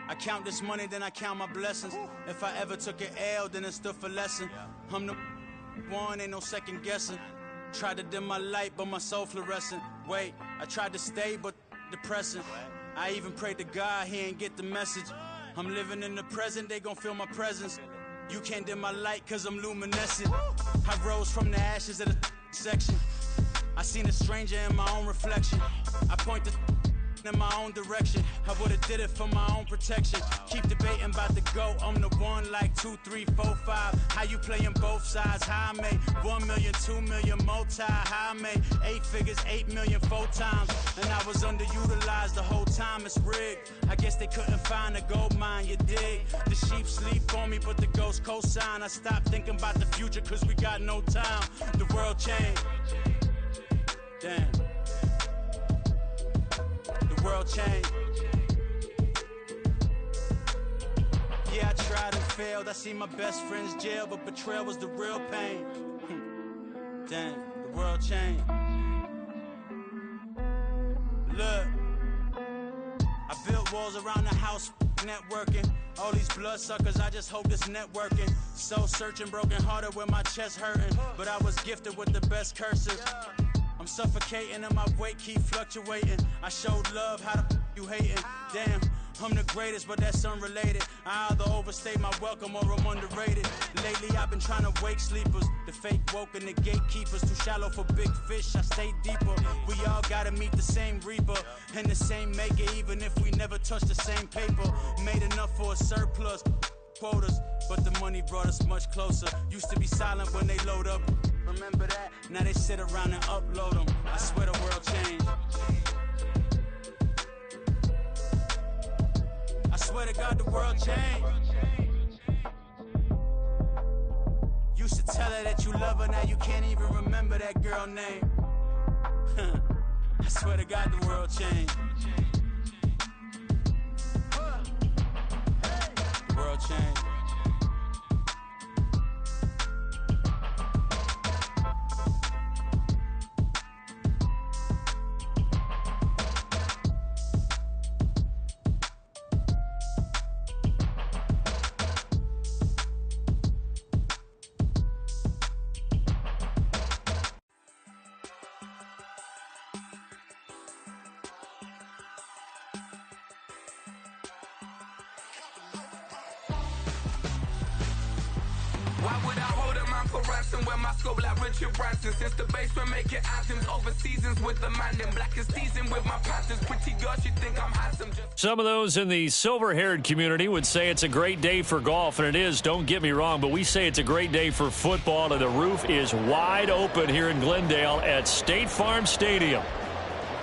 I count this money, then I count my blessings. If I ever took an L, then it stood for lesson. I'm the one, ain't no second guessing. Tried to dim my light, but my soul fluorescent. Wait, I tried to stay, but depressing. I even prayed to God, he ain't get the message. I'm living in the present, they gon' feel my presence. You can't dim my light, cause I'm luminescent. I rose from the ashes of the section. I seen a stranger in my own reflection. I point the in my own direction. I would've did it for my own protection. Keep debating about the GOAT. I'm the one like 2, 3, 4, 5. How you playing both sides? How I made 1 million, 2 million multi. How I made 8 figures, 8 million 4 times. And I was underutilized the whole time. It's rigged. I guess they couldn't find a gold mine, you dig? The sheep sleep on me, but the ghost co-sign. I stopped thinking about the future cause we got no time. The world changed. Damn. The world changed. Yeah, I tried and failed. I see my best friends jail, but betrayal was the real pain. Damn, the world changed. Look, I built walls around the house, networking. All these bloodsuckers, I just hope this networking. Soul searching, broken hearted with my chest hurting. But I was gifted with the best curses. I'm suffocating and my weight keep fluctuating. I showed love, how the you hating? Damn, I'm the greatest, but that's unrelated. I either overstay my welcome or I'm underrated. Lately I've been trying to wake sleepers. The fake woke and the gatekeepers. Too shallow for big fish, I stay deeper. We all gotta meet the same reaper and the same maker, even if we never touch the same paper. Made enough for a surplus quotas, but the money brought us much closer. Used to be silent when they load up. Remember that? Now they sit around and upload them. I swear the world changed. I swear to God the world changed. Used to tell her that you love her, now you can't even remember that girl name. I swear to God the world changed. The world changed. Why would I hold a man for ransom when my scope like Richard Branson? Since the basement making anthems over seasons with the man in black is teasing with my Panthers. Pretty girl, she think I'm handsome. Some of those in the silver-haired community would say it's a great day for golf, and it is, don't get me wrong, but we say it's a great day for football, and the roof is wide open here in Glendale at State Farm Stadium.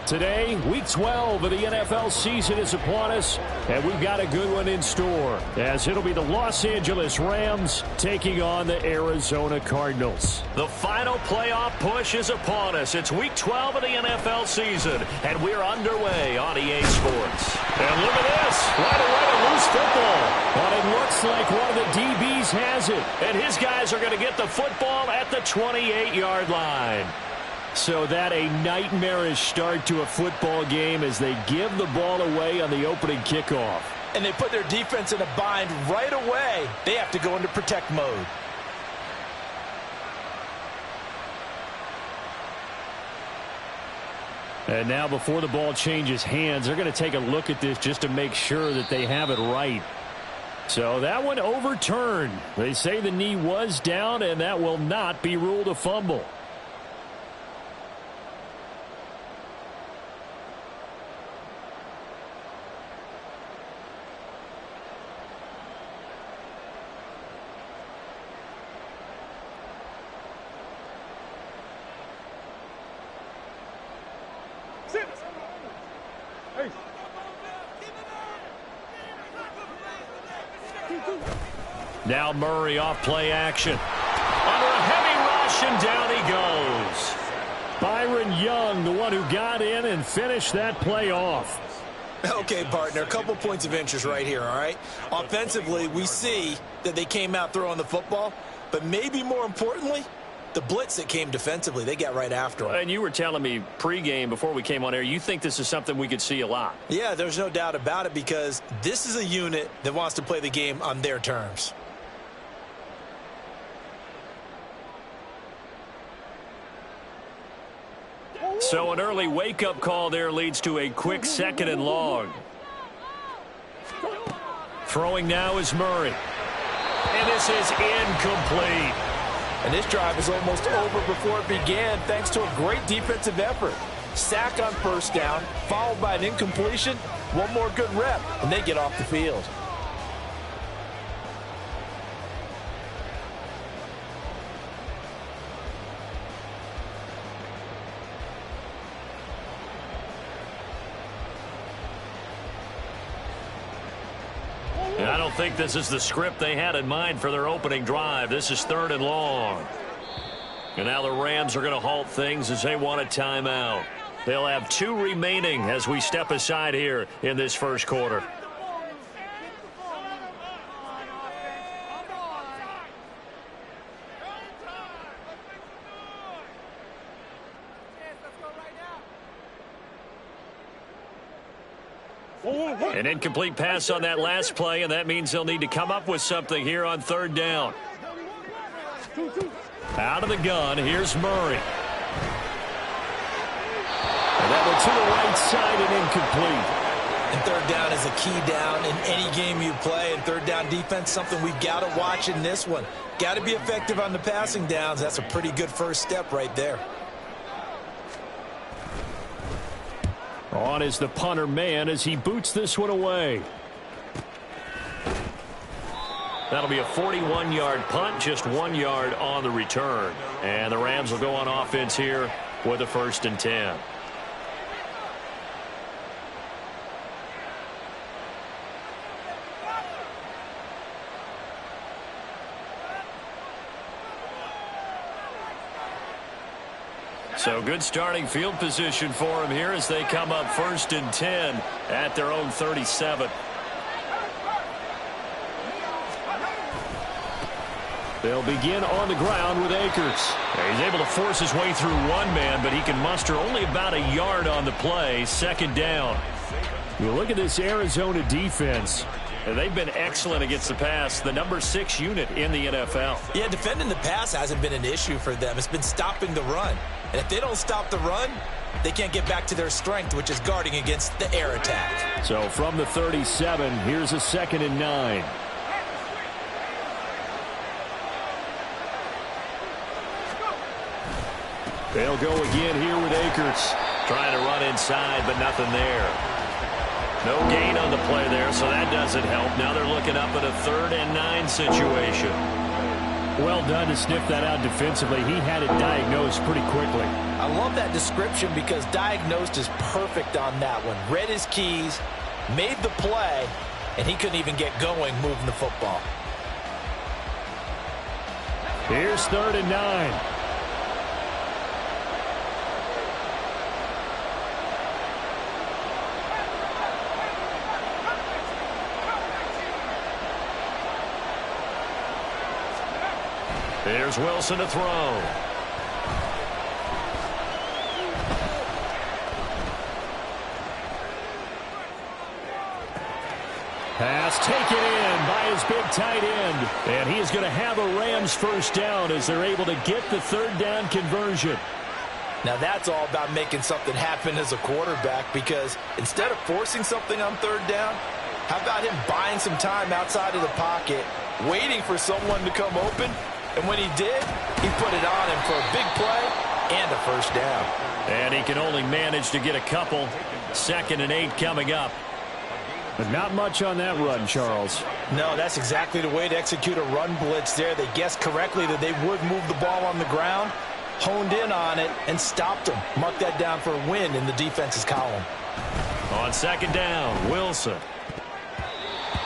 Today, Week 12 of the NFL season is upon us, and we've got a good one in store, as it'll be the Los Angeles Rams taking on the Arizona Cardinals. The final playoff push is upon us. It's Week 12 of the NFL season, and we're underway on EA Sports. And look at this, right away a loose football. But it looks like one of the DBs has it, and his guys are going to get the football at the 28-yard line. So that a nightmarish start to a football game as they give the ball away on the opening kickoff. And they put their defense in a bind right away. They have to go into protect mode. And now before the ball changes hands, they're going to take a look at this just to make sure that they have it right. So that one overturned. They say the knee was down, and that will not be ruled a fumble. Now Murray off play action. Under a heavy rush, and down he goes. Byron Young, the one who got in and finished that play off. Okay, partner, a couple points of interest right here, all right? Offensively, we see that they came out throwing the football, but maybe more importantly, the blitz that came defensively, they got right after him. And you were telling me pregame before we came on air, you think this is something we could see a lot. Yeah, there's no doubt about it, because this is a unit that wants to play the game on their terms. So an early wake-up call there leads to a quick 2nd and long. Throwing now is Murray. And this is incomplete. And this drive is almost over before it began thanks to a great defensive effort. Sack on first down, followed by an incompletion, one more good rep, and they get off the field. And I don't think this is the script they had in mind for their opening drive. This is 3rd and long. And now the Rams are going to halt things as they want a timeout. They'll have 2 remaining as we step aside here in this first quarter. An incomplete pass on that last play, and that means they'll need to come up with something here on 3rd down. Out of the gun, here's Murray. And that one to the right side and incomplete. And 3rd down is a key down in any game you play. And 3rd down defense, something we've got to watch in this one. Got to be effective on the passing downs. That's a pretty good first step right there. On is the punter man as he boots this one away. That'll be a 41-yard punt, just 1 yard on the return. And the Rams will go on offense here with a 1st and 10. So good starting field position for them here as they come up 1st and 10 at their own 37. They'll begin on the ground with Akers. He's able to force his way through one man, but he can muster only about a yard on the play. 2nd down. You look at this Arizona defense. They've been excellent against the pass, the number 6 unit in the NFL. Yeah, defending the pass hasn't been an issue for them. It's been stopping the run. And if they don't stop the run, they can't get back to their strength, which is guarding against the air attack. So from the 37, here's a 2nd and 9. They'll go again here with Akers. Trying to run inside, but nothing there. No gain on the play there, so that doesn't help. Now they're looking up at a 3rd and 9 situation. Well done to sniff that out defensively. He had it diagnosed pretty quickly. I love love that description because diagnosed is perfect on that one. Read his keys, made the play, and he couldn't even get going moving the football. Here's 3rd and 9. There's Wilson to throw. Pass taken in by his big tight end. And he is going to have a Rams first down as they're able to get the 3rd down conversion. Now that's all about making something happen as a quarterback, because instead of forcing something on 3rd down, how about him buying some time outside of the pocket, waiting for someone to come open, and when he did, he put it on him for a big play and a first down. And he can only manage to get a couple. 2nd and 8 coming up. But not much on that run, Charles. No, that's exactly the way to execute a run blitz there. They guessed correctly that they would move the ball on the ground, honed in on it, and stopped them. Mark that down for a win in the defense's column. On 2nd down, Wilson.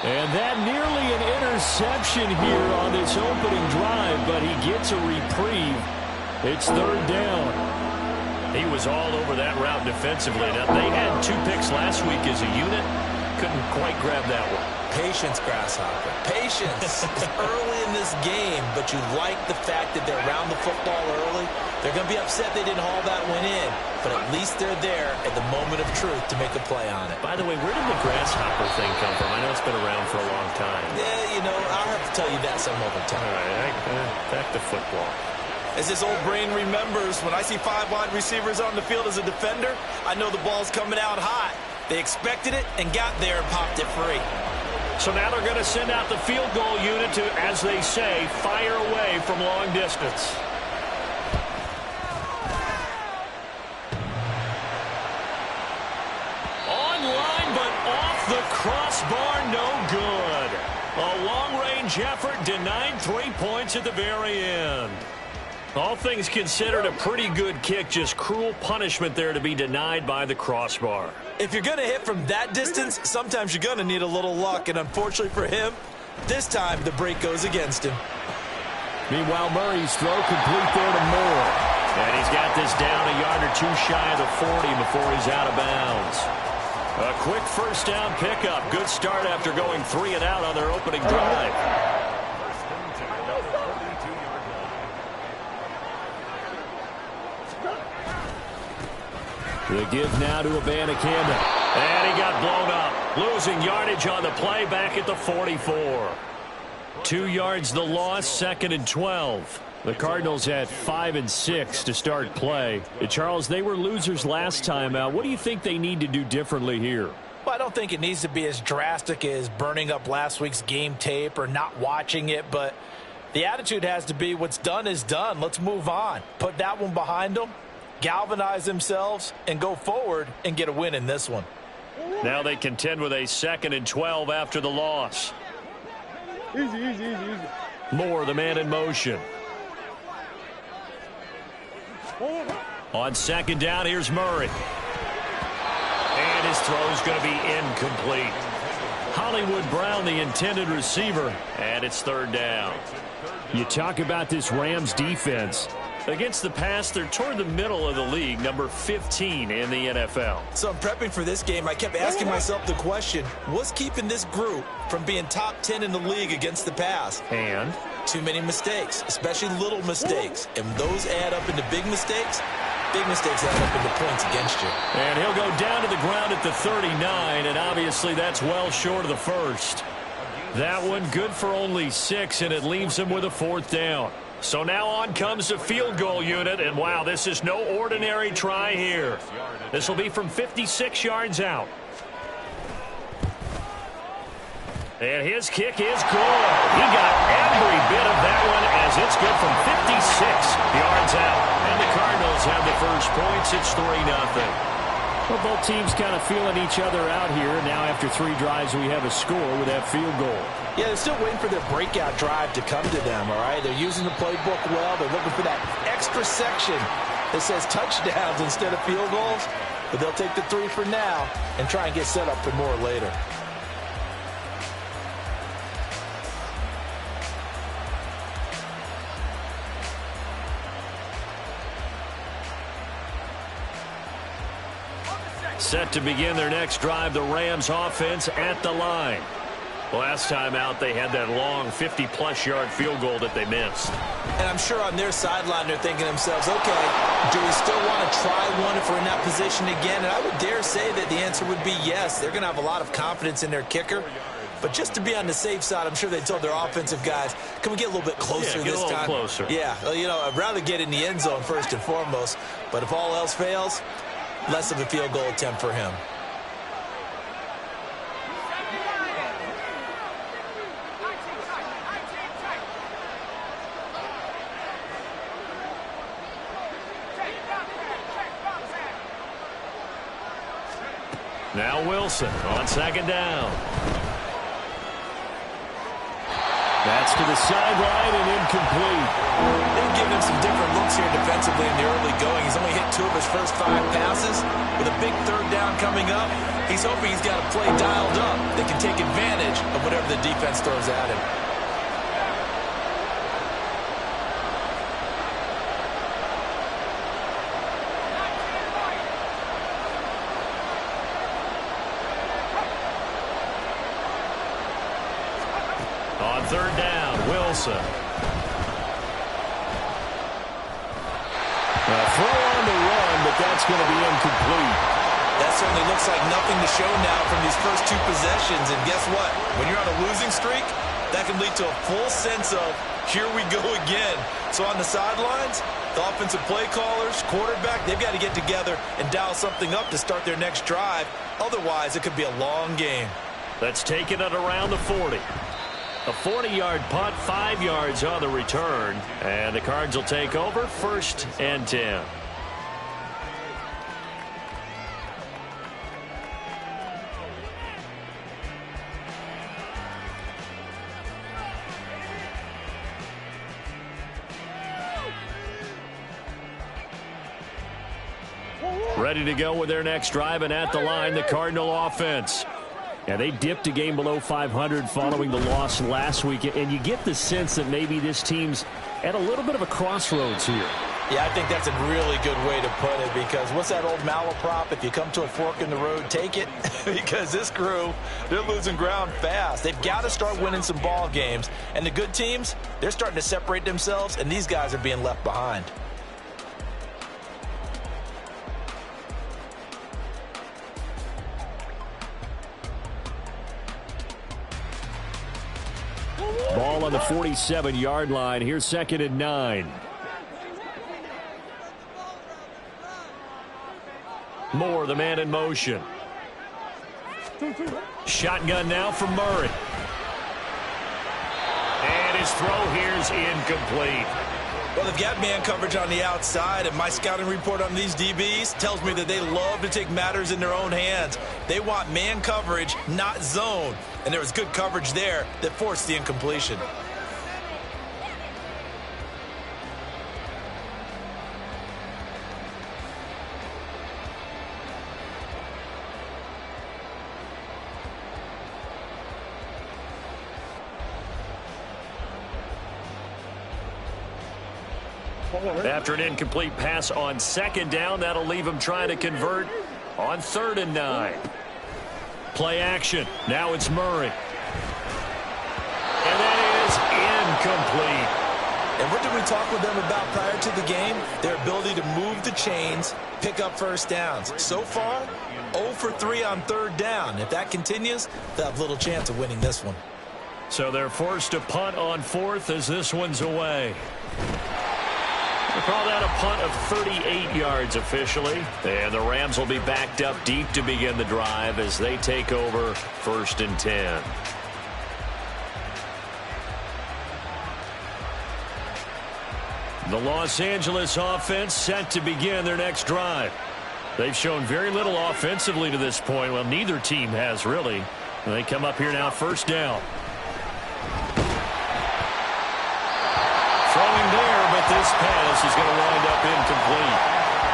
And that nearly an interception here on this opening drive, but he gets a reprieve. It's 3rd down. He was all over that route defensively. Now, they had 2 picks last week as a unit. Couldn't quite grab that one. Patience, Grasshopper. Patience is early in this game, but you like the fact that they're around the football early. They're going to be upset they didn't haul that one in, but at least they're there at the moment of truth to make a play on it. By the way, where did the Grasshopper thing come from? I know it's been around for a long time. Yeah, you know, I'll have to tell you that some other time. All right, back to football. As this old brain remembers, when I see 5 wide receivers on the field as a defender, I know the ball's coming out hot. They expected it and got there and popped it free. So now they're going to send out the field goal unit to, as they say, fire away from long distance. Online, but off the crossbar, no good. A long-range effort denied 3 points at the very end. All things considered, a pretty good kick, just cruel punishment there to be denied by the crossbar. If you're going to hit from that distance, sometimes you're going to need a little luck, and unfortunately for him, this time the break goes against him. Meanwhile, Murray's throw complete there to Moore. And he's got this down a yard or 2 shy of the 40 before he's out of bounds. A quick first down pickup. Good start after going 3 and out on their opening drive. The give now to Abanikanda. And he got blown up. Losing yardage on the play back at the 44. 2 yards the loss, 2nd and 12. The Cardinals had 5 and 6 to start play. Charles, they were losers last time out. What do you think they need to do differently here? Well, I don't think it needs to be as drastic as burning up last week's game tape or not watching it, but the attitude has to be what's done is done. Let's move on. Put that one behind them, galvanize themselves, and go forward and get a win in this one. Now they contend with a 2nd and 12 after the loss. Easy. Moore, the man in motion. On 2nd down, here's Murray. And his throw is going to be incomplete. Hollywood Brown, the intended receiver, and it's 3rd down. You talk about this Rams defense. Against the pass, they're toward the middle of the league, number 15 in the NFL. So I'm prepping for this game. I kept asking myself the question, what's keeping this group from being top 10 in the league against the pass? And? Too many mistakes, especially little mistakes. And those add up into big mistakes. Big mistakes add up into points against you. And he'll go down to the ground at the 39, and obviously that's well short of the first. That one good for only 6, and it leaves him with a 4th down. So now on comes the field goal unit, and wow, this is no ordinary try here. This will be from 56 yards out. And his kick is good. He got every bit of that one as it's good from 56 yards out. And the Cardinals have the first points. It's 3-0. Well, both teams kind of feeling each other out here. Now after 3 drives, we have a score with that field goal. Yeah, they're still waiting for their breakout drive to come to them, all right? They're using the playbook well. They're looking for that extra section that says touchdowns instead of field goals, but they'll take the 3 for now and try and get set up for more later. Set to begin their next drive, the Rams offense at the line. Last time out, they had that long 50-plus yard field goal that they missed. And I'm sure on their sideline they're thinking to themselves, okay, do we still want to try one if we're in that position again? And I would dare say that the answer would be yes. They're going to have a lot of confidence in their kicker. But just to be on the safe side, I'm sure they told their offensive guys, can we get a little bit closer this time? Closer. Yeah, you know, I'd rather get in the end zone first and foremost. But if all else fails, less of a field goal attempt for him. Now Wilson on second down. That's to the sideline and incomplete. They've given him some different looks here defensively in the early going. He's only hit 2 of his first 5 passes. With a big third down coming up, he's hoping he's got a play dialed up that can take advantage of whatever the defense throws at him. On third down, Wilson. A throw on the run, but that's going to be incomplete. That certainly looks like nothing to show now from these first 2 possessions. And guess what? When you're on a losing streak, that can lead to a full sense of, here we go again. So on the sidelines, the offensive play callers, quarterback, they've got to get together and dial something up to start their next drive. Otherwise, it could be a long game. Let's take it at around the 40. A 40-yard punt, 5 yards on the return. And the Cards will take over, 1st and 10. Ready to go with their next drive, and at the line, the Cardinal offense. Yeah, they dipped a game below 500 following the loss last week, and you get the sense that maybe this team's at a little bit of a crossroads here. Yeah, I think that's a really good way to put it, because what's that old malaprop? If you come to a fork in the road, take it. Because this crew, they're losing ground fast. They've got to start winning some ball games. And the good teams, they're starting to separate themselves, and these guys are being left behind. Ball on the 47-yard line. Here's 2nd and 9. Moore, the man in motion. Shotgun now from Murray. And his throw here is incomplete. Well, they've got man coverage on the outside, and my scouting report on these DBs tells me that they love to take matters in their own hands. They want man coverage, not zone. And there was good coverage there that forced the incompletion. After an incomplete pass on 2nd down, that'll leave him trying to convert on 3rd and 9. Play action. Now it's Murray. And that is incomplete. And what did we talk with them about prior to the game? Their ability to move the chains, pick up first downs. So far, 0 for 3 on 3rd down. If that continues, they'll have little chance of winning this one. So they're forced to punt on 4th as this one's away. We'll call that a punt of 38 yards officially. And the Rams will be backed up deep to begin the drive as they take over 1st and 10. The Los Angeles offense set to begin their next drive. They've shown very little offensively to this point. Well, neither team has really. And they come up here now, 1st down. Throwing there, but this pass is going to wind up incomplete.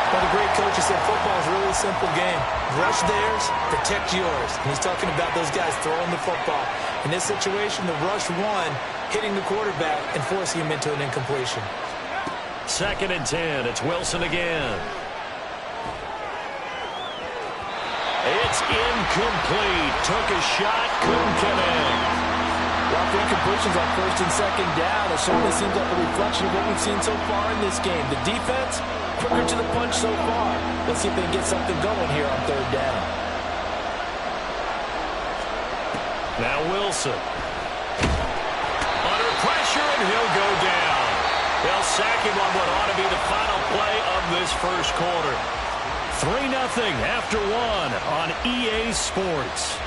Well, the great coach said football is really a simple game. Rush theirs, protect yours. And he's talking about those guys throwing the football. In this situation, the rush won, hitting the quarterback and forcing him into an incompletion. 2nd and 10. It's Wilson again. It's incomplete. Took a shot, couldn't connect. Well, the incompletions on 1st and 2nd down, it certainly seems like a reflection of what we've seen so far in this game. The defense, quicker to the punch so far. Let's see if they can get something going here on 3rd down. Now Wilson. Under pressure, and he'll go down. They'll sack him on what ought to be the final play of this first quarter. 3-0 after 1 on EA Sports.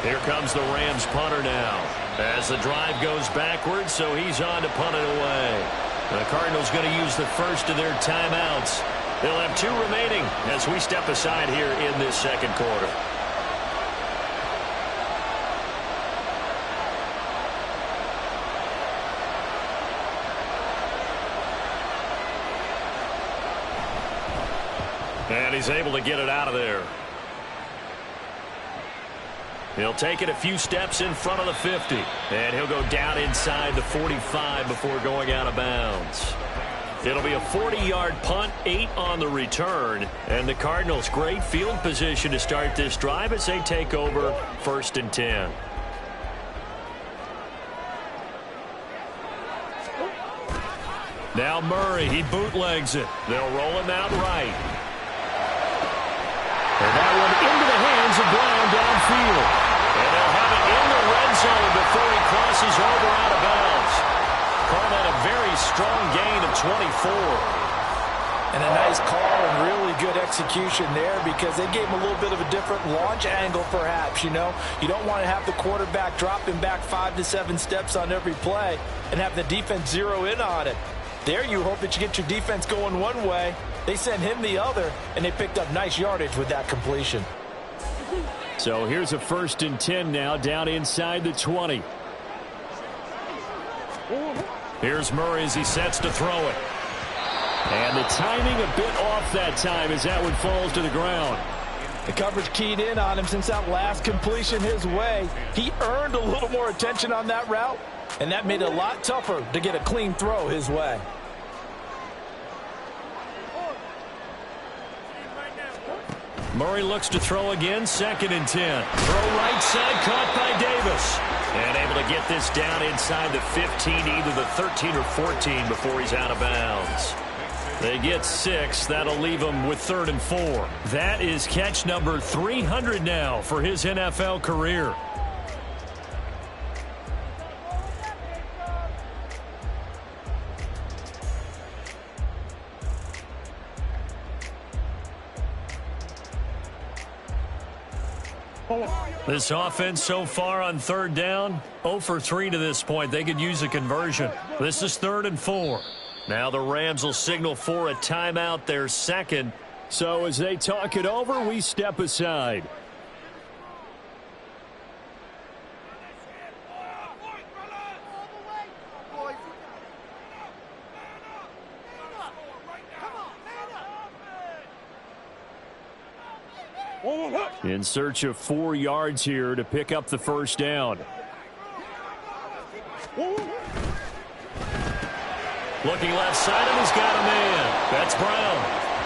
Here comes the Rams punter now. As the drive goes backwards, so he's on to punt it away. The Cardinals going to use the first of their timeouts. They'll have 2 remaining as we step aside here in this 2nd quarter. And he's able to get it out of there. He'll take it a few steps in front of the 50. And he'll go down inside the 45 before going out of bounds. It'll be a 40-yard punt, 8 on the return. And the Cardinals, great field position to start this drive as they take over 1st and 10. Now Murray, he bootlegs it. They'll roll him out right. And that one into the hands of Brown downfield. And they'll have it in the red zone before he crosses over out of bounds. Call that a very strong gain of 24. And a nice call and really good execution there because they gave him a little bit of a different launch angle perhaps, you know. You don't want to have the quarterback dropping back 5 to 7 steps on every play and have the defense zero in on it. There you hope that you get your defense going one way. They sent him the other, and they picked up nice yardage with that completion. So here's a 1st and 10 now, down inside the 20. Here's Murray as he sets to throw it. And the timing a bit off that time as that one falls to the ground. The coverage keyed in on him since that last completion his way. He earned a little more attention on that route, and that made it a lot tougher to get a clean throw his way. Murray looks to throw again, 2nd and 10. Throw right side, caught by Davis. And able to get this down inside the 15, either the 13 or 14 before he's out of bounds. They get 6. That'll leave him with 3rd and 4. That is catch number 300 now for his NFL career. This offense so far on 3rd down, 0 for 3 to this point. They could use a conversion. This is 3rd and 4. Now the Rams will signal for a timeout, their 2nd. So as they talk it over, we step aside. In search of 4 yards here to pick up the 1st down. Looking left side, and he's got a man. That's Brown.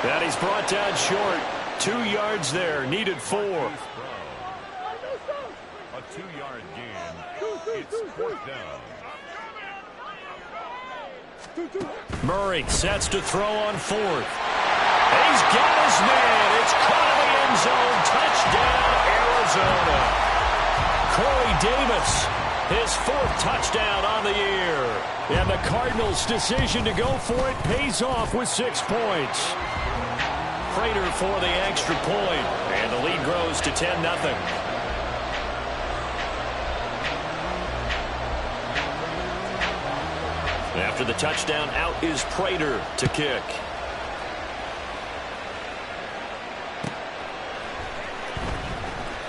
That he's brought down short. 2 yards there. Needed 4. A 2-yard gain. It's 4th down. Murray sets to throw on 4th. He's got his man. It's caught in the end zone. Touchdown, Arizona. Corey Davis, his 4th touchdown on the year. And the Cardinals' decision to go for it pays off with 6 points. Prater for the extra point. And the lead grows to 10-0. After the touchdown, out is Prater to kick.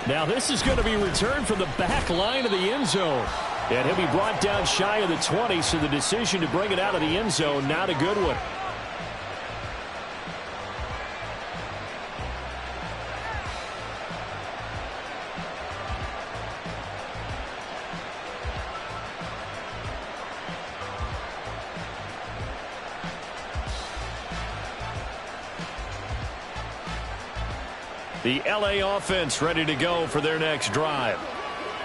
Now this is going to be returned from the back line of the end zone. And he'll be brought down shy of the 20, so the decision to bring it out of the end zone, not a good one. The LA offense ready to go for their next drive.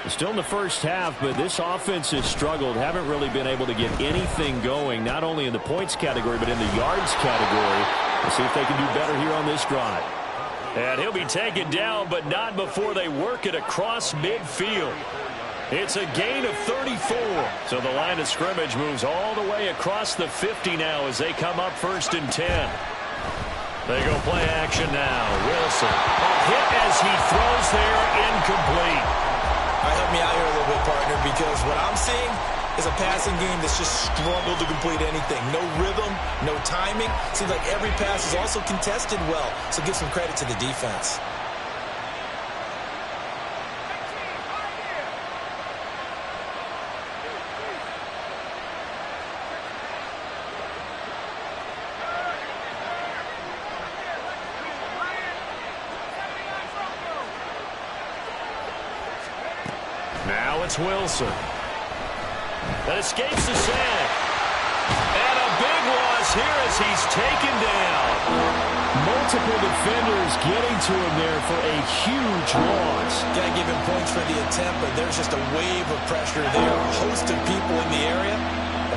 Still in the first half, but this offense has struggled. Haven't really been able to get anything going, not only in the points category, but in the yards category. We'll see if they can do better here on this drive. And he'll be taken down, but not before they work it across midfield. It's a gain of 34. So the line of scrimmage moves all the way across the 50 now as they come up 1st and 10. They go play action now. Wilson. A hit as he throws there, incomplete. All right, help me out here a little bit, partner, because what I'm seeing is a passing game that's just struggled to complete anything. No rhythm, no timing. Seems like every pass is also contested well, so give some credit to the defense. Now it's Wilson. That escapes the sack. And a big loss here as he's taken down. Multiple defenders getting to him there for a huge loss. Got to give him points for the attempt, but there's just a wave of pressure there. A host of people in the area.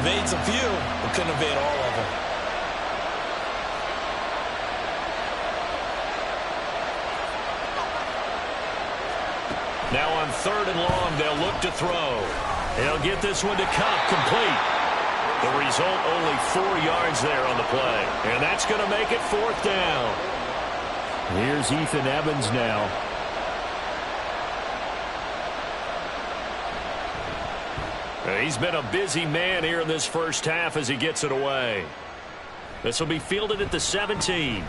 Evades a few, but couldn't evade all of them. Now on 3rd and long, they'll look to throw. He'll get this one to Kupp, complete. The result, only 4 yards there on the play. And that's going to make it 4th down. Here's Ethan Evans now. He's been a busy man here in this first half as he gets it away. This will be fielded at the 17.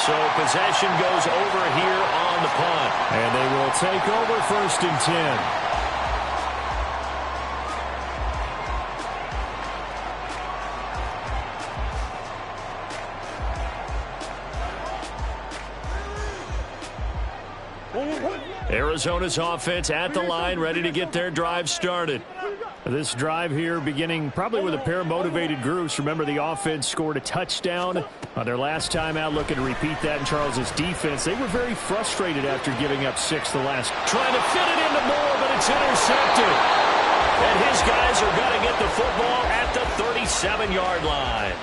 So possession goes over here on the punt. And they will take over 1st and 10. Arizona's offense at the line, ready to get their drive started. This drive here beginning probably with a pair of motivated groups. Remember, the offense scored a touchdown on their last time out, looking to repeat that in Charles's defense. They were very frustrated after giving up 6 the last. Trying to fit it into Moore, but it's intercepted. And his guys are going to get the football at the 37-yard line.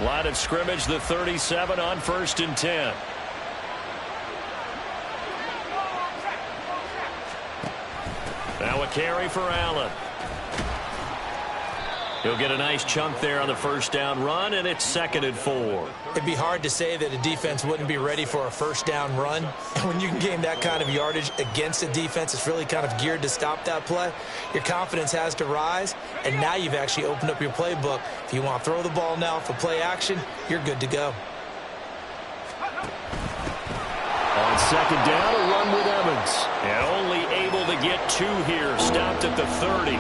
Line of scrimmage, the 37 on 1st and 10. Now a carry for Allen. He'll get a nice chunk there on the 1st down run, and it's 2nd and 4. It'd be hard to say that a defense wouldn't be ready for a 1st down run. And when you can gain that kind of yardage against a defense that's really kind of geared to stop that play, your confidence has to rise, and now you've actually opened up your playbook. If you want to throw the ball now for play action, you're good to go. On 2nd down, a run with Evans. And only able to get 2 here. Stopped at the 30.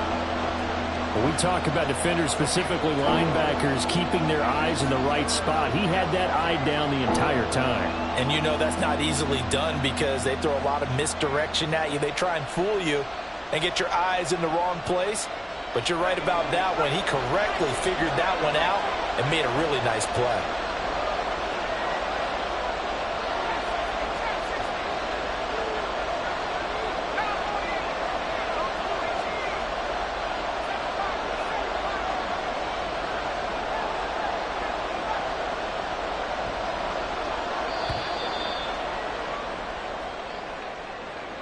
When we talk about defenders, specifically linebackers, keeping their eyes in the right spot, he had that eye down the entire time. And you know that's not easily done because they throw a lot of misdirection at you. They try and fool you and get your eyes in the wrong place. But you're right about that one. He correctly figured that one out and made a really nice play.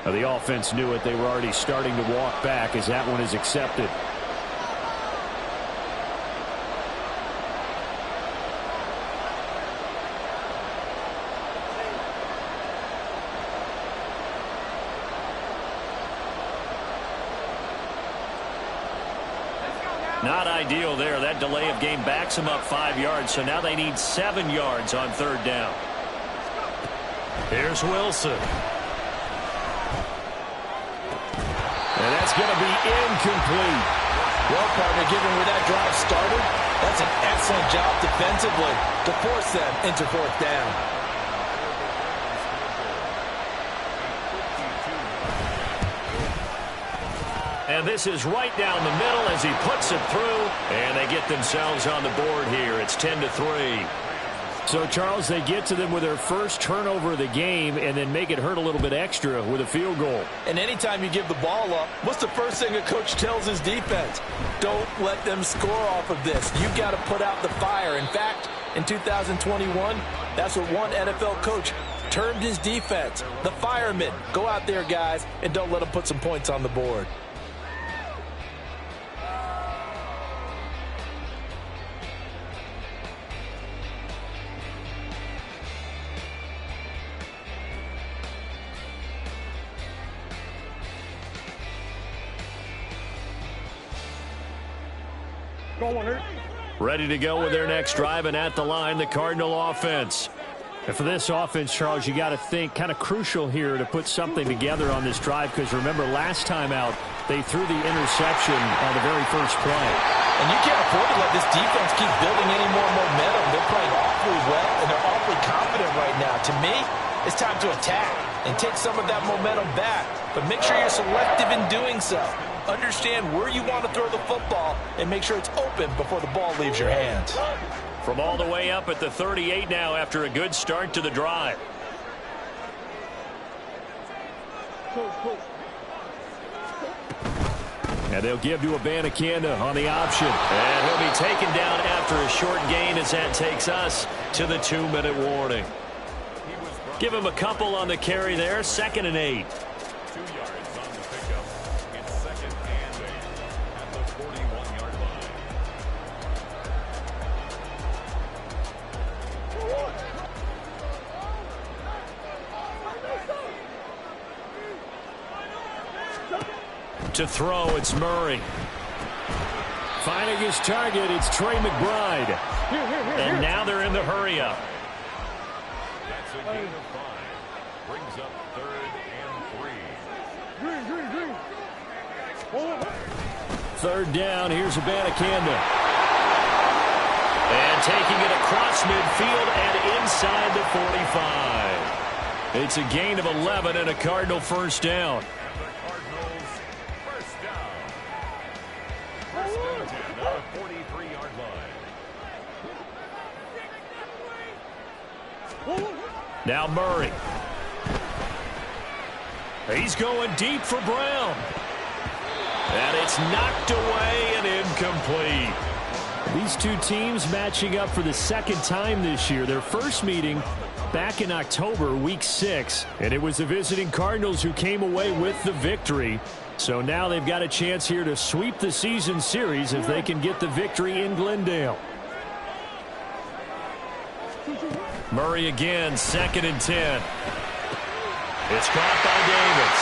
The offense knew it. They were already starting to walk back as that one is accepted. Not ideal there. That delay of game backs them up 5 yards, so now they need 7 yards on 3rd down. Here Here's Wilson. And that's going to be incomplete. Well, partner, given where that drive started, that's an excellent job defensively to force them into fourth down. And this is right down the middle as he puts it through, and they get themselves on the board here. It's 10-3. So, Charles, they get to them with their first turnover of the game and then make it hurt a little bit extra with a field goal. And anytime you give the ball up, what's the first thing a coach tells his defense? Don't let them score off of this. You've got to put out the fire. In fact, in 2021, that's what one NFL coach termed his defense, the firemen. Go out there, guys, and don't let them put some points on the board. Ready to go with their next drive, and at the line, the Cardinal offense. And for this offense, Charles, you got to think kind of crucial here to put something together on this drive, because remember, last time out, they threw the interception on the very first play. And you can't afford to let this defense keep building any more momentum. They're playing awfully well, and they're awfully confident right now. To me, it's time to attack and take some of that momentum back. But make sure you're selective in doing so. Understand where you want to throw the football and make sure it's open before the ball leaves your hands. From all the way up at the 38 now after a good start to the drive. And they'll give to Abanikanda on the option. And he'll be taken down after a short gain as that takes us to the 2-minute warning. Give him a couple on the carry there. 2nd and 8. 2 yards on the pickup. It's 2nd and 8 at the 41-yard line. To throw, it's Murray. Finding his target, it's Trey McBride. And now they're in the hurry-up. That's a gain of 5. Brings up 3rd and 3. 3rd down, here's Abanikanda. And taking it across midfield and inside the 45. It's a gain of 11 and a Cardinal first down. Now Murray. He's going deep for Brown. And it's knocked away and incomplete. These two teams matching up for the 2nd time this year. Their first meeting back in October, week 6. And it was the visiting Cardinals who came away with the victory. So now they've got a chance here to sweep the season series if they can get the victory in Glendale. Murray again, 2nd and 10. It's caught by Davis.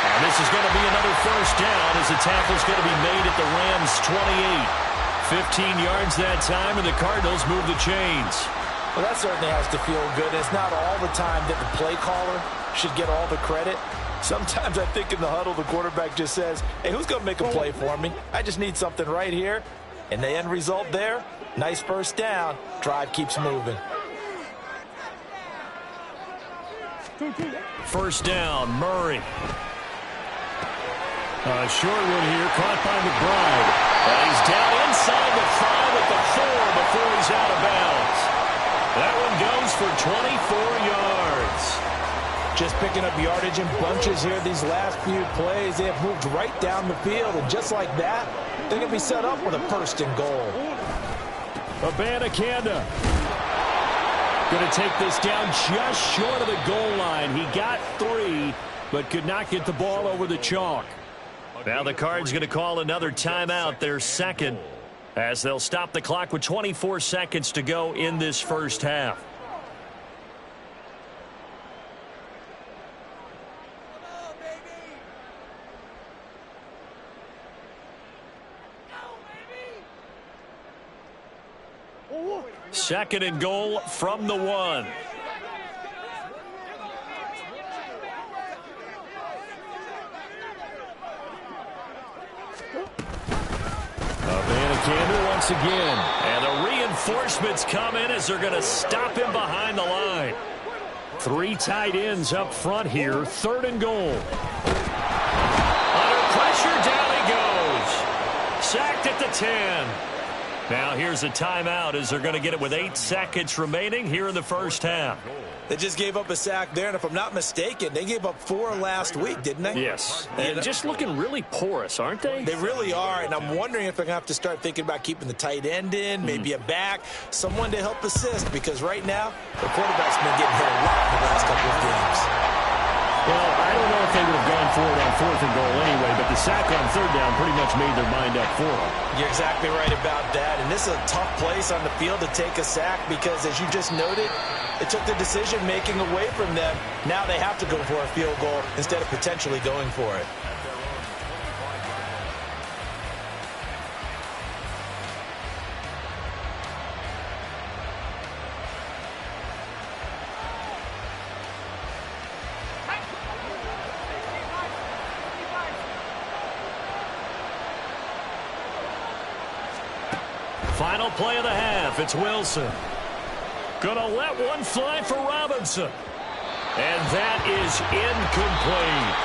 And this is going to be another first down as the tackle's going to be made at the Rams' 28. 15 yards that time, and the Cardinals move the chains. Well, that certainly has to feel good. It's not all the time that the play caller should get all the credit. Sometimes I think in the huddle, the quarterback just says, hey, who's going to make a play for me? I just need something right here. And the end result there, nice first down. Drive keeps moving. First down, Murray. A short one here, caught by McBride. And he's down inside the 5 at the 4 before he's out of bounds. That one goes for 24 yards. Just picking up yardage in bunches here these last few plays. They have moved right down the field, and just like that, they're going to be set up with a 1st and goal. Abanikanda. Going to take this down just short of the goal line. He got 3, but could not get the ball over the chalk. Now the Cards going to call another timeout, their 2nd, as they'll stop the clock with 24 seconds to go in this first half. Second and goal from the 1. once again. And the reinforcements come in as they're going to stop him behind the line. 3 tight ends up front here. 3rd and goal. Under pressure, down he goes. Sacked at the 10. Now here's a timeout as they're going to get it with 8 seconds remaining here in the first half. They just gave up a sack there, and if I'm not mistaken, they gave up 4 last week, didn't they? Yes. And just looking really porous, aren't they? They really are, and I'm wondering if they're going to have to start thinking about keeping the tight end in, maybe a back, someone to help assist, because right now, the quarterback's been getting hit a lot in the last couple of games. Well, I don't know if they would have gone for it on 4th and goal anyway, but the sack on 3rd down pretty much made their mind up for them. You're exactly right about that, and this is a tough place on the field to take a sack because, as you just noted, it took the decision-making away from them. Now they have to go for a field goal instead of potentially going for it. Final play of the half. It's Wilson. Gonna let one fly for Robinson. And that is incomplete.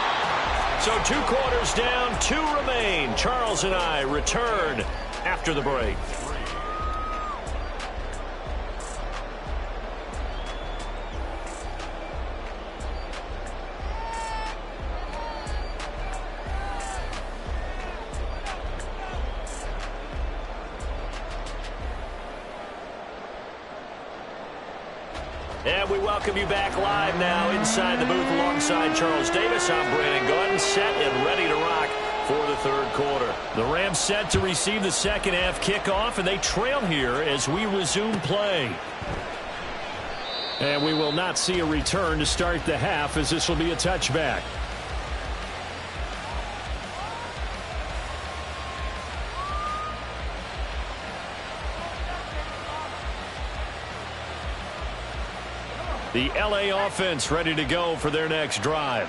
So 2 quarters down, 2 remain. Charles and I return after the break. And we welcome you back live now inside the booth alongside Charles Davis. I'm Brandon Gaudin, set and ready to rock for the 3rd quarter. The Rams set to receive the second half kickoff, and they trail here as we resume play. And we will not see a return to start the half, as this will be a touchback. The LA offense ready to go for their next drive.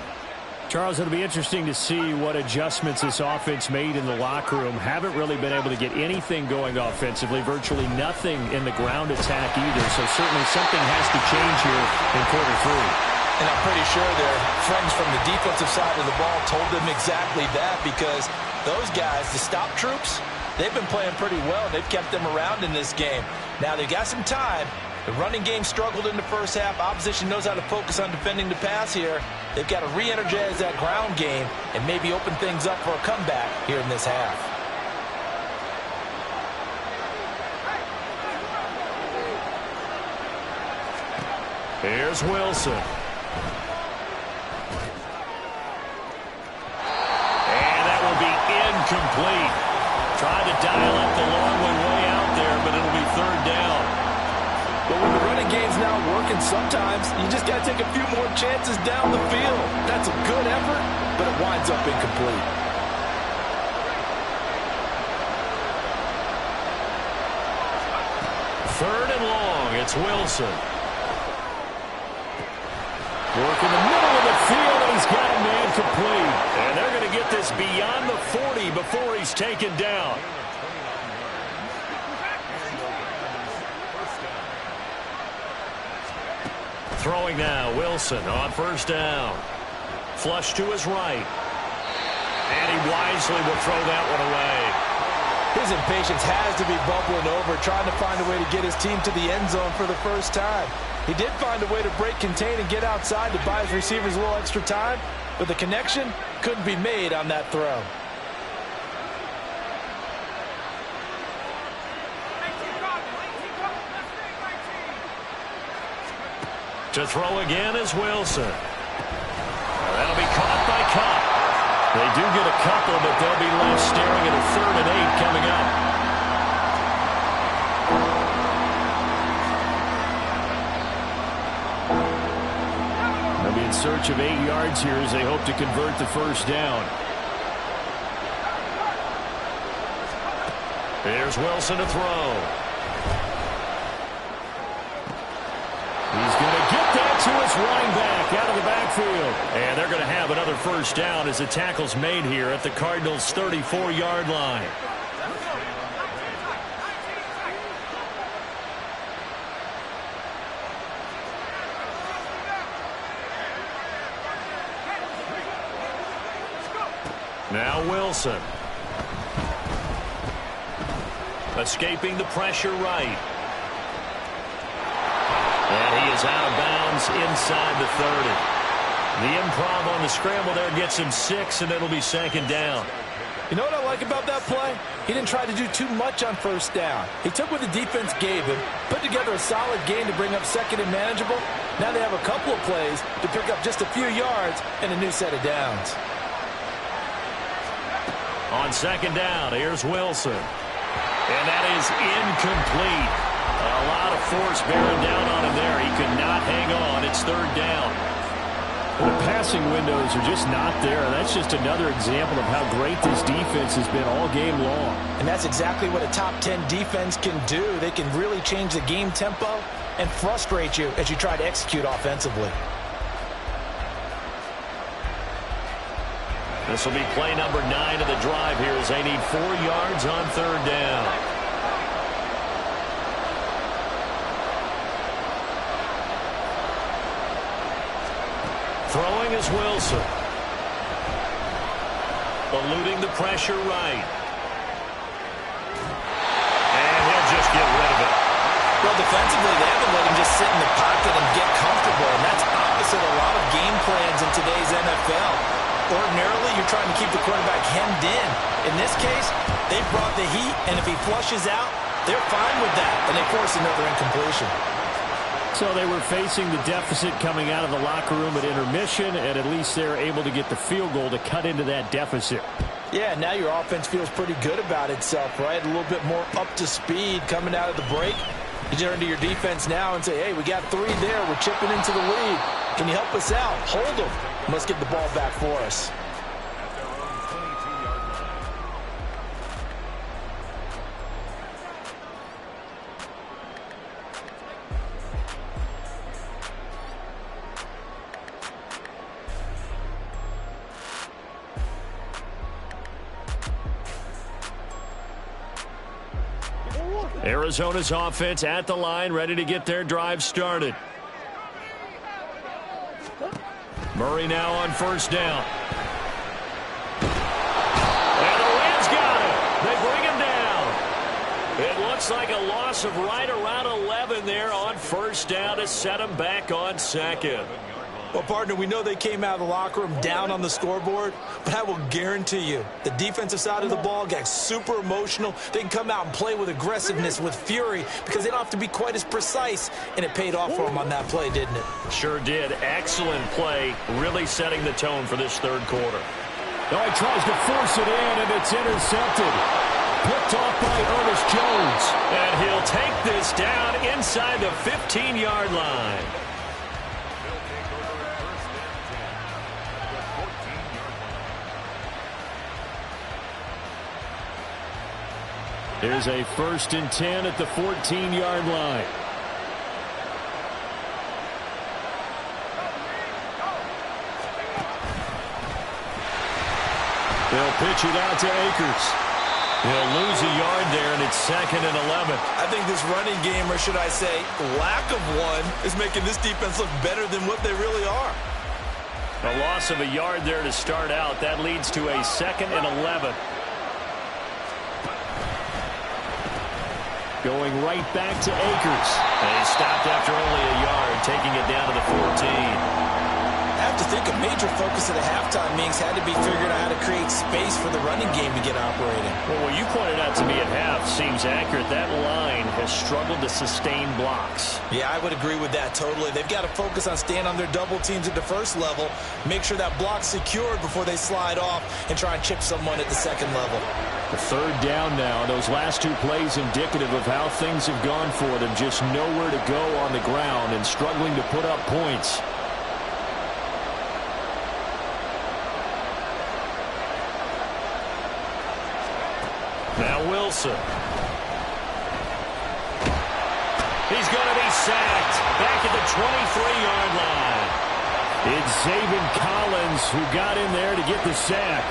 Charles, it'll be interesting to see what adjustments this offense made in the locker room. Haven't really been able to get anything going offensively, virtually nothing in the ground attack either. So certainly something has to change here in quarter 3. And I'm pretty sure their friends from the defensive side of the ball told them exactly that, because those guys, the stop troops, they've been playing pretty well. They've kept them around in this game. Now they've got some time. The running game struggled in the first half. Opposition knows how to focus on defending the pass here. They've got to re-energize that ground game and maybe open things up for a comeback here in this half. Here's Wilson. And that will be incomplete. Tried to dial up the long one way out there, but it'll be 3rd down. But when the running game's not working, sometimes you just got to take a few more chances down the field. That's a good effort, but it winds up incomplete. Third and long, it's Wilson. Work in the middle of the field, and he's got a man complete. And they're going to get this beyond the 40 before he's taken down. Throwing now, Wilson on 1st down. Flush to his right. And he wisely will throw that one away. His impatience has to be bubbling over, trying to find a way to get his team to the end zone for the first time. He did find a way to break contain and get outside to buy his receivers a little extra time, but the connection couldn't be made on that throw. To throw again is Wilson. That'll be caught by Kupp. They do get a couple, but they'll be left staring at a 3rd and 8 coming up. They'll be in search of 8 yards here as they hope to convert the 1st down. Here's Wilson to throw. He's going to get that to his running back out of the backfield. And they're going to have another 1st down as the tackle's made here at the Cardinals' 34-yard line. Now Wilson. Escaping the pressure right. And he is out of bounds inside the 30. The improv on the scramble there gets him 6, and it'll be second down. You know what I like about that play? He didn't try to do too much on first down. He took what the defense gave him, put together a solid game to bring up second and manageable. Now they have a couple of plays to pick up just a few yards and a new set of downs. On second down, here's Wilson. And that is incomplete. A lot of force bearing down on him there. He could not hang on. It's third down. The passing windows are just not there. That's just another example of how great this defense has been all game long. And that's exactly what a top 10 defense can do. They can really change the game tempo and frustrate you as you try to execute offensively. This will be play number 9 of the drive here as they need 4 yards on third down. Throwing is Wilson. Eluding the pressure right. And he'll just get rid of it. Well, defensively, they haven't let him just sit in the pocket and get comfortable, and that's opposite a lot of game plans in today's NFL. Ordinarily, you're trying to keep the quarterback hemmed in. In this case, they brought the heat, and if he flushes out, they're fine with that, and they force another incompletion. So they were facing the deficit coming out of the locker room at intermission, and at least they're able to get the field goal to cut into that deficit. Yeah, now your offense feels pretty good about itself, right? A little bit more up to speed coming out of the break. You turn to your defense now and say, hey, we got 3 there. We're chipping into the lead. Can you help us out? Hold them. Let's get the ball back for us. Arizona's offense at the line, ready to get their drive started. Murray now on first down. And the Rams got him. They bring him down. It looks like a loss of right around 11 there on first down to set him back on second. Well, partner, we know they came out of the locker room down on the scoreboard, but I will guarantee you the defensive side of the ball got super emotional. They can come out and play with aggressiveness, with fury, because they don't have to be quite as precise, and it paid off for them on that play, didn't it? Sure did. Excellent play, really setting the tone for this third quarter. Oh, he tries to force it in, and it's intercepted. Picked off by Ernest Jones. And he'll take this down inside the 15-yard line. There's a 1st and 10 at the 14-yard line. They'll pitch it out to Akers. He'll lose a yard there, and it's 2nd and 11. I think this running game, or should I say lack of one, is making this defense look better than what they really are. A loss of a yard there to start out. That leads to a 2nd and 11. Going right back to Akers. And he stopped after only a yard, taking it down to the 14. I have to think a major focus of the halftime meetings had to be figuring out how to create space for the running game to get operating. Well, what you pointed out to me at half seems accurate. That line has struggled to sustain blocks. Yeah, I would agree with that totally. They've got to focus on staying on their double teams at the first level, make sure that block's secured before they slide off and try and chip someone at the second level. The third down now. Those last 2 plays indicative of how things have gone for them. Just nowhere to go on the ground and struggling to put up points. Now Wilson. He's going to be sacked back at the 23-yard line. It's Zaven Collins who got in there to get the sack.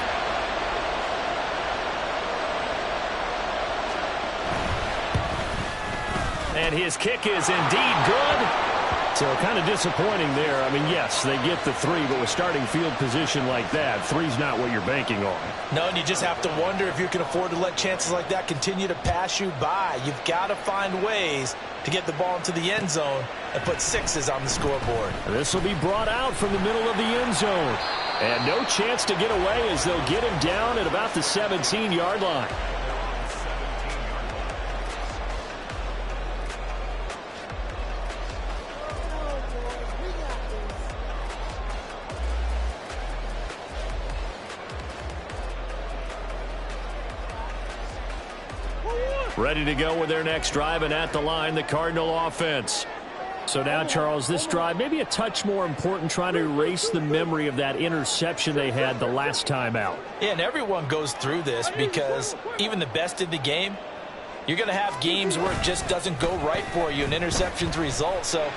And his kick is indeed good. So kind of disappointing there. I mean, yes, they get the 3, but with starting field position like that, 3's not what you're banking on. No, and you just have to wonder if you can afford to let chances like that continue to pass you by. You've got to find ways to get the ball into the end zone and put 6s on the scoreboard. This will be brought out from the middle of the end zone. And no chance to get away as they'll get him down at about the 17-yard line. Ready to go with their next drive, and at the line, the Cardinal offense. So now, Charles, this drive maybe a touch more important, trying to erase the memory of that interception they had the last time out. Yeah, and everyone goes through this because even the best in the game, you're going to have games where it just doesn't go right for you, and interceptions result. So,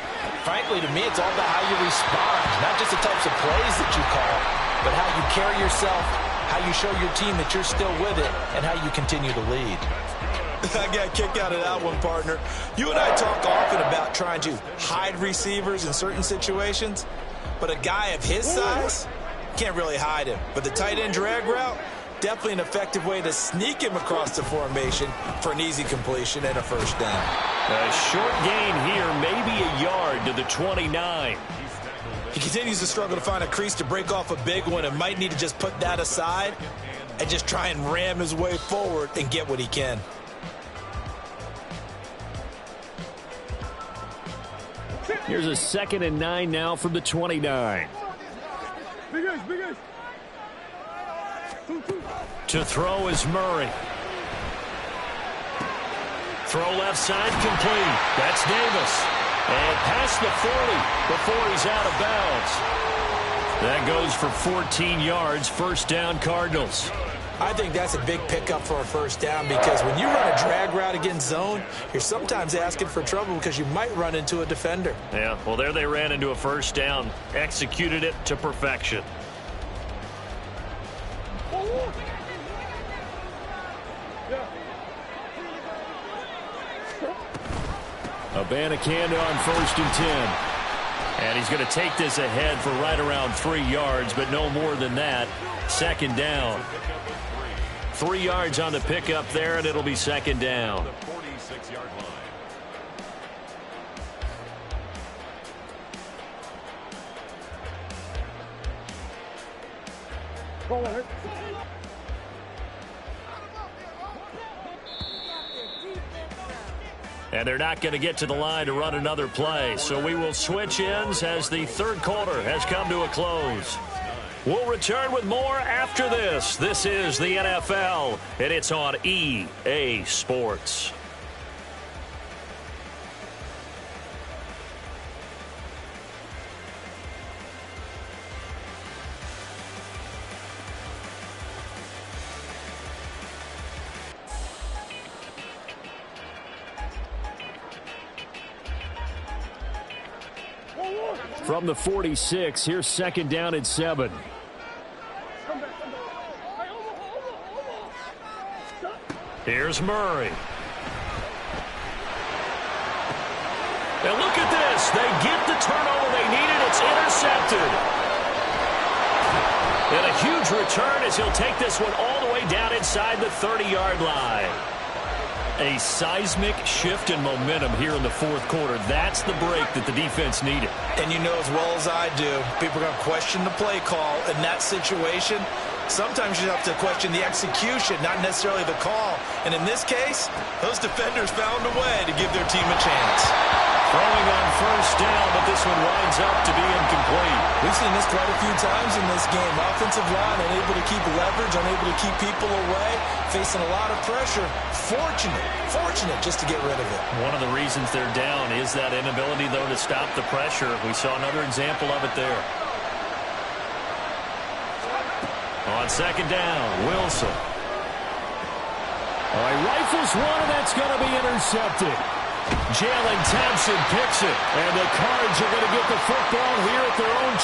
frankly, to me, it's all about how you respond, not just the types of plays that you call, but how you carry yourself, how you show your team that you're still with it, and how you continue to lead. I got a kick out of that one, partner. You and I talk often about trying to hide receivers in certain situations, but a guy of his size can't really hide him. But the tight end drag route, definitely an effective way to sneak him across the formation for an easy completion and a first down. A short gain here, maybe a yard to the 29. He continues to struggle to find a crease to break off a big one and might need to just put that aside and just try and ram his way forward and get what he can. Here's a 2nd and 9 now from the 29. Big eyes. To throw is Murray. Throw left side complete. That's Davis. And past the 40 before he's out of bounds. That goes for 14 yards. First down, Cardinals. I think that's a big pickup for a first down because when you run a drag route against zone, you're sometimes asking for trouble because you might run into a defender. Yeah, well, there they ran into a first down. Executed it to perfection. Abanikanda on 1st and 10. And he's going to take this ahead for right around 3 yards, but no more than that. 2nd down. 3 yards on the pickup there, and it'll be 2nd down. The 46-yard line. Go ahead. And they're not going to get to the line to run another play. So we will switch ends as the 3rd quarter has come to a close. We'll return with more after this. This is the NFL, and it's on EA Sports. From the 46, here's 2nd down and 7. Here's Murray. And look at this. They get the turnover they needed. It's intercepted. And a huge return as he'll take this one all the way down inside the 30-yard line. A seismic shift in momentum here in the 4th quarter. That's the break that the defense needed. And you know as well as I do, people are going to question the play call in that situation. Sometimes you have to question the execution, not necessarily the call. And in this case, those defenders found a way to give their team a chance. Throwing on 1st down, but this one winds up to be incomplete. We've seen this quite a few times in this game. Offensive line unable to keep leverage, unable to keep people away, facing a lot of pressure. Fortunate just to get rid of it. One of the reasons they're down is that inability, though, to stop the pressure. We saw another example of it there. On 2nd down, Wilson. All right, rifles one, and that's going to be intercepted. Jalen Thompson picks it, and the Cards are going to get the football here at their own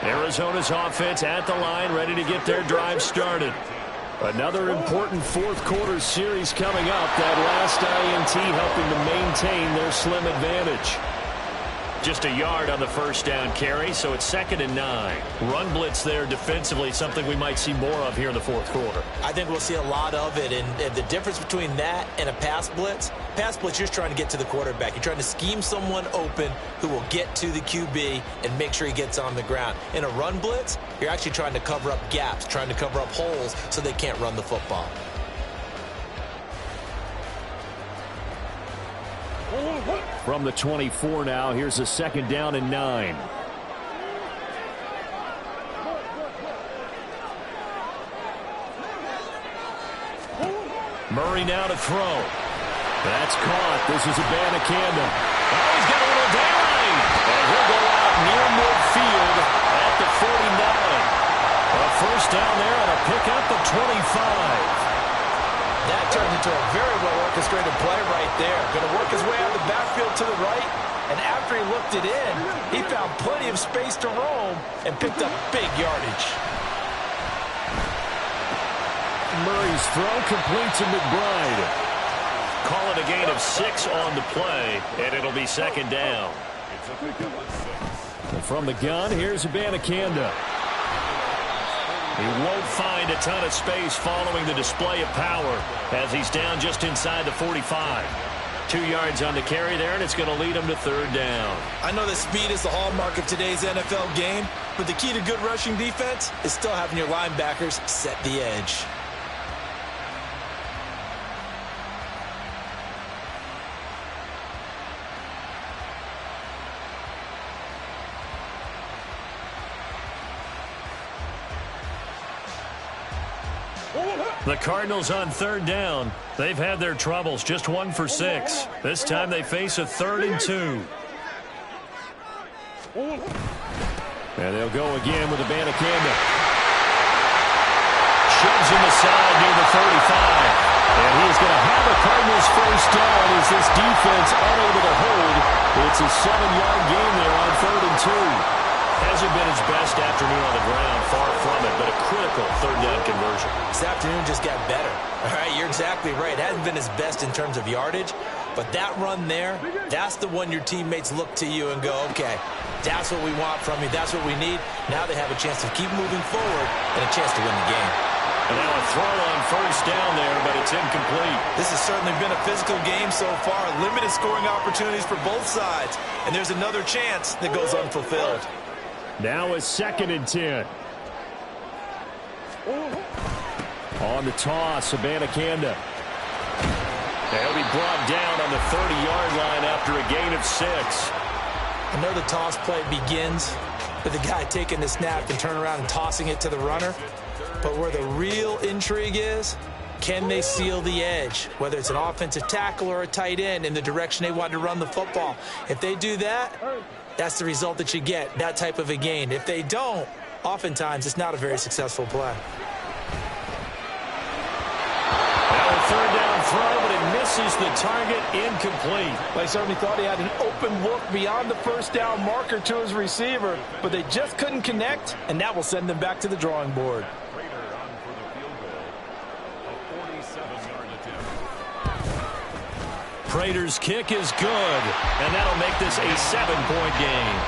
23. Arizona's offense at the line, ready to get their drive started. Another important fourth quarter series coming up. That last INT helping to maintain their slim advantage. Just a yard on the first down carry, so it's 2nd and 9. Run blitz there defensively, something we might see more of here in the fourth quarter. I think we'll see a lot of it, and the difference between that and a pass blitz, you're just trying to get to the quarterback. You're trying to scheme someone open who will get to the QB and make sure he gets on the ground. In a run blitz, you're actually trying to cover up gaps, trying to cover up holes so they can't run the football. From the 24 now, here's a 2nd down and 9. Murray now to throw. That's caught. This is Abanikanda. Oh, he's got a little daylight. And he'll go out near midfield at the 49. A first down there and a pickup of 25. That turns into a very well-orchestrated play right there. Going to work his way out of the backfield to the right, and after he looked it in, he found plenty of space to roam and picked up big yardage. Murray's throw complete to McBride. Call it a gain of 6 on the play, and it'll be 2nd down. And from the gun, here's Abanikanda. He won't find a ton of space following the display of power as he's down just inside the 45. 2 yards on the carry there, and it's going to lead him to 3rd down. I know that speed is the hallmark of today's NFL game, but the key to good rushing defense is still having your linebackers set the edge. The Cardinals on 3rd down. They've had their troubles, just 1 for 6. This time they face a 3rd and 2. And they'll go again with Abanikanda. Shoves him aside near the 35. And he's going to have a Cardinals first down as this defense unable to hold. It's a 7-yard gain there on 3rd and 2. Hasn't been his best afternoon on the ground, far from it, but a critical 3rd down conversion. This afternoon just got better. All right, you're exactly right. It hasn't been his best in terms of yardage, but that run there, that's the one your teammates look to you and go, okay, that's what we want from you. That's what we need. Now they have a chance to keep moving forward and a chance to win the game. And now a throw on first down there, but it's incomplete. This has certainly been a physical game so far. Limited scoring opportunities for both sides. And there's another chance that goes unfulfilled. Now a 2nd and 10. On the toss, Abanikanda. They'll be brought down on the 30-yard line after a gain of 6. I know the toss play begins with the guy taking the snap and turning around and tossing it to the runner. But where the real intrigue is, can they seal the edge, whether it's an offensive tackle or a tight end, in the direction they want to run the football? If they do that, that's the result that you get, that type of a gain. If they don't, oftentimes it's not a very successful play. Now a 3rd down throw, but it misses the target, incomplete. They certainly thought he had an open look beyond the first down marker to his receiver, but they just couldn't connect, and that will send them back to the drawing board. Prater's kick is good, and that'll make this a 7-point game.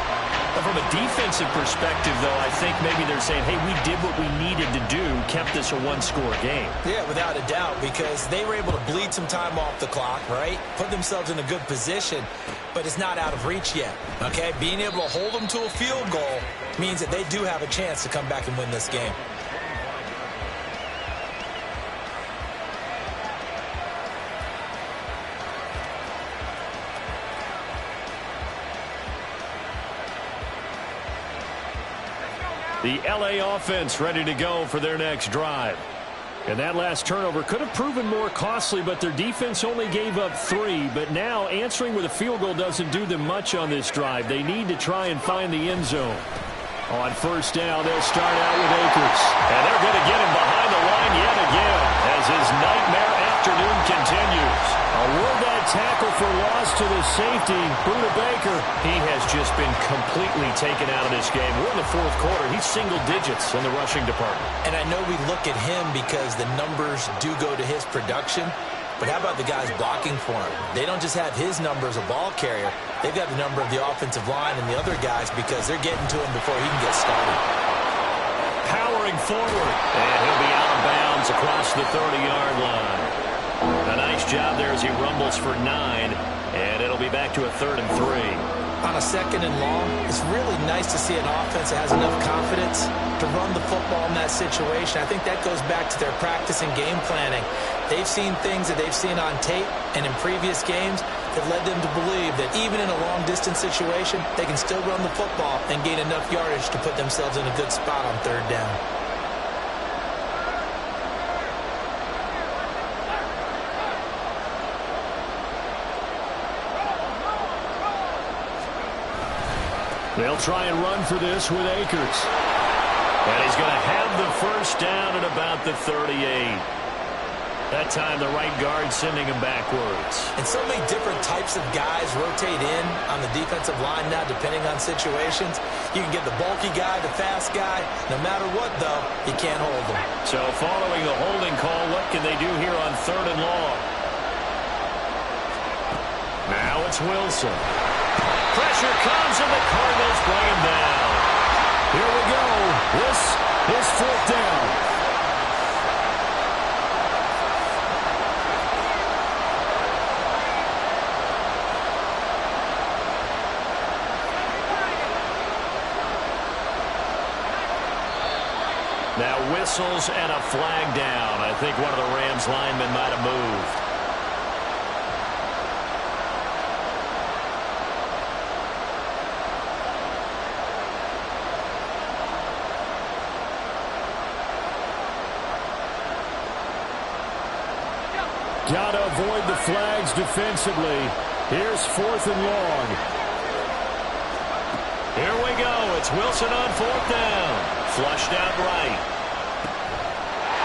But from a defensive perspective, though, I think maybe they're saying, hey, we did what we needed to do, kept this a 1-score game. Yeah, without a doubt, because they were able to bleed some time off the clock, right? Put themselves in a good position, but it's not out of reach yet, okay? Being able to hold them to a field goal means that they do have a chance to come back and win this game. The LA offense ready to go for their next drive. And that last turnover could have proven more costly, but their defense only gave up 3. But now answering with a field goal doesn't do them much on this drive. They need to try and find the end zone. On first down, they'll start out with Akers. And they're going to get him behind the line yet again as his nightmare afternoon continues. Award that tackle for loss to the safety, Budda Baker. He has has just been completely taken out of this game. We're in the fourth quarter. He's single digits in the rushing department. And I know we look at him because the numbers do go to his production. But how about the guys blocking for him? They don't just have his number as a ball carrier. They've got the number of the offensive line and the other guys because they're getting to him before he can get started. Powering forward. And he'll be out of bounds across the 30-yard line. A nice job there as he rumbles for 9. And it'll be back to a 3rd and 3. On a 2nd and long, it's really nice to see an offense that has enough confidence to run the football in that situation. I think that goes back to their practice and game planning. They've seen things that they've seen on tape and in previous games that led them to believe that even in a long-distance situation, they can still run the football and gain enough yardage to put themselves in a good spot on 3rd down. They'll try and run for this with Akers. And he's going to have the first down at about the 38. That time the right guard sending him backwards. And so many different types of guys rotate in on the defensive line now depending on situations. You can get the bulky guy, the fast guy. No matter what, though, you can't hold them. So following the holding call, what can they do here on 3rd and long? Now it's Wilson. Pressure comes and the Cardinals bring him down. Here we go. This is 4th down. Now whistles and a flag down. I think one of the Rams linemen might have moved. Got to avoid the flags defensively. Here's 4th and long. Here we go. It's Wilson on 4th down. Flushed out right.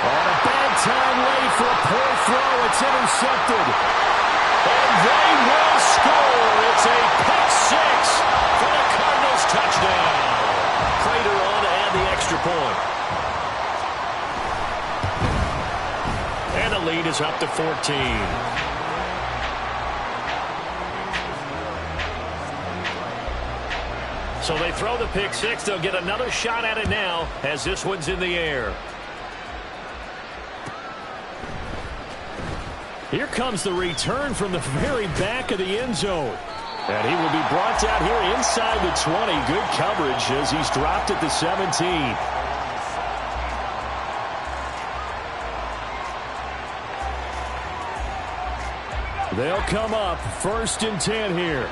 On a bad time late for a poor throw. It's intercepted. And they will score. It's a pick 6 for the Cardinals touchdown. Prater on to add the extra point. And the lead is up to 14. So they throw the pick 6. They'll get another shot at it now as this one's in the air. Here comes the return from the very back of the end zone. And he will be brought down here inside the 20. Good coverage as he's dropped at the 17. They'll come up 1st and 10 here.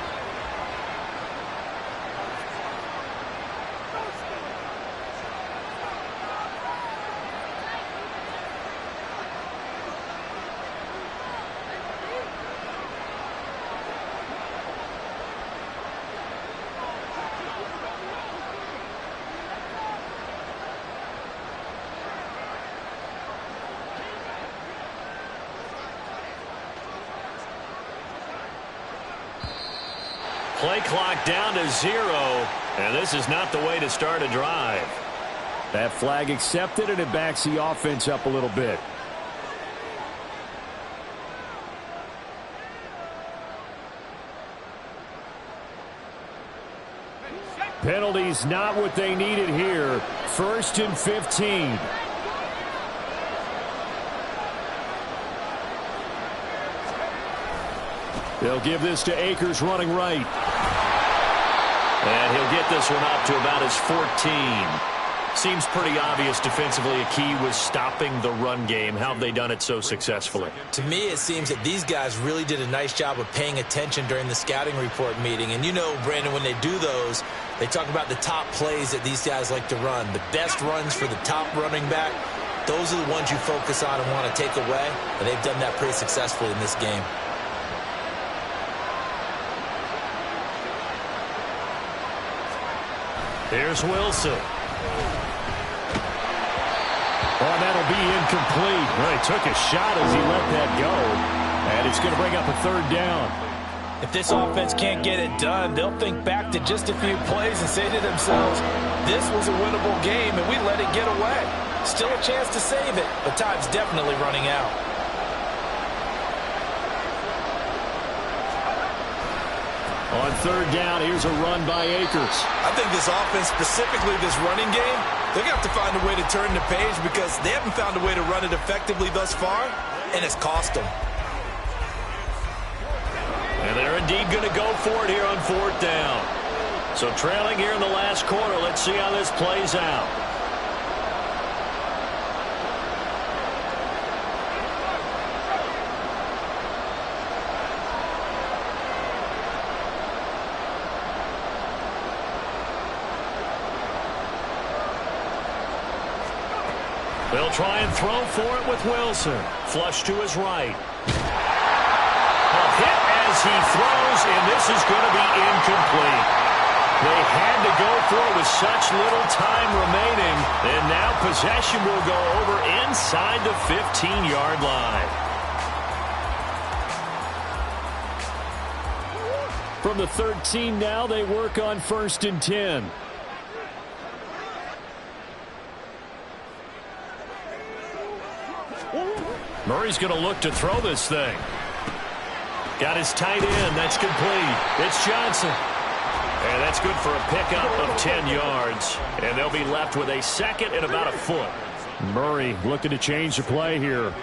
Play clock down to 0, and this is not the way to start a drive. That flag accepted, and it backs the offense up a little bit. Penalties not what they needed here. 1st and 15. They'll give this to Akers running right. And he'll get this one up to about his 14. Seems pretty obvious defensively a key was stopping the run game. How have they done it so successfully? To me, it seems that these guys really did a nice job of paying attention during the scouting report meeting. And you know, Brandon, when they do those, they talk about the top plays that these guys like to run. The best runs for the top running back, those are the ones you focus on and want to take away. And they've done that pretty successfully in this game. Here's Wilson. Oh, that'll be incomplete. Well, he took a shot as he let that go. And it's going to bring up a 3rd down. If this offense can't get it done, they'll think back to just a few plays and say to themselves, this was a winnable game and we let it get away. Still a chance to save it, but time's definitely running out. On third down, here's a run by Akers. I think this offense, specifically this running game, they're going to have to find a way to turn the page because they haven't found a way to run it effectively thus far, and it's cost them. And they're indeed going to go for it here on fourth down. So trailing here in the last quarter, let's see how this plays out. They'll try and throw for it with Wilson. Flush to his right. A hit as he throws, and this is going to be incomplete. They had to go for it with such little time remaining, and now possession will go over inside the 15-yard line. From the 13 now, they work on 1st and 10. Murray's going to look to throw this thing. Got his tight end. That's complete. It's Johnson. And that's good for a pickup of 10 yards. And they'll be left with a second and about a foot. Murray looking to change the play here.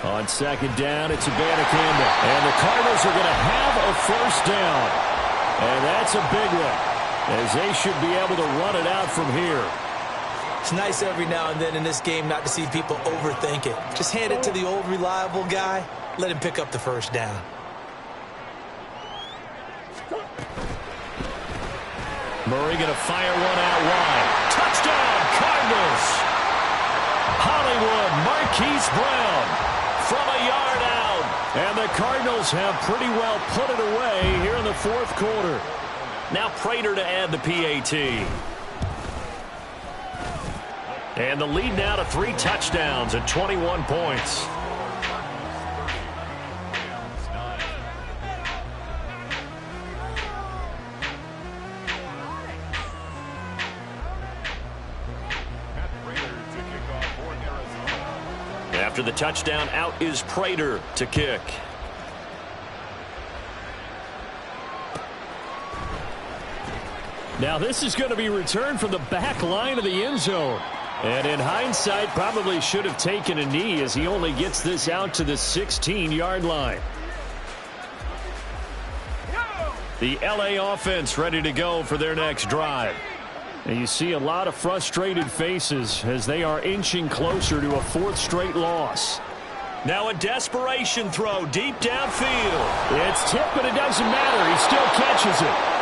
On second down, it's Abanikanda. And the Cardinals are going to have a first down. And that's a big one, as they should be able to run it out from here. It's nice every now and then in this game not to see people overthink it. Just hand it to the old reliable guy. Let him pick up the first down. Murray going to fire one out wide. Touchdown, Cardinals! Hollywood Marquise Brown from a yard out. And the Cardinals have pretty well put it away here in the fourth quarter. Now Prater to add the PAT. And the lead now to 3 touchdowns at 21 points. After the touchdown, out is Prater to kick. Now this is going to be returned from the back line of the end zone. And in hindsight, probably should have taken a knee as he only gets this out to the 16-yard line. The LA offense ready to go for their next drive. And you see a lot of frustrated faces as they are inching closer to a 4th straight loss. Now a desperation throw deep downfield. It's tipped, but it doesn't matter. He still catches it.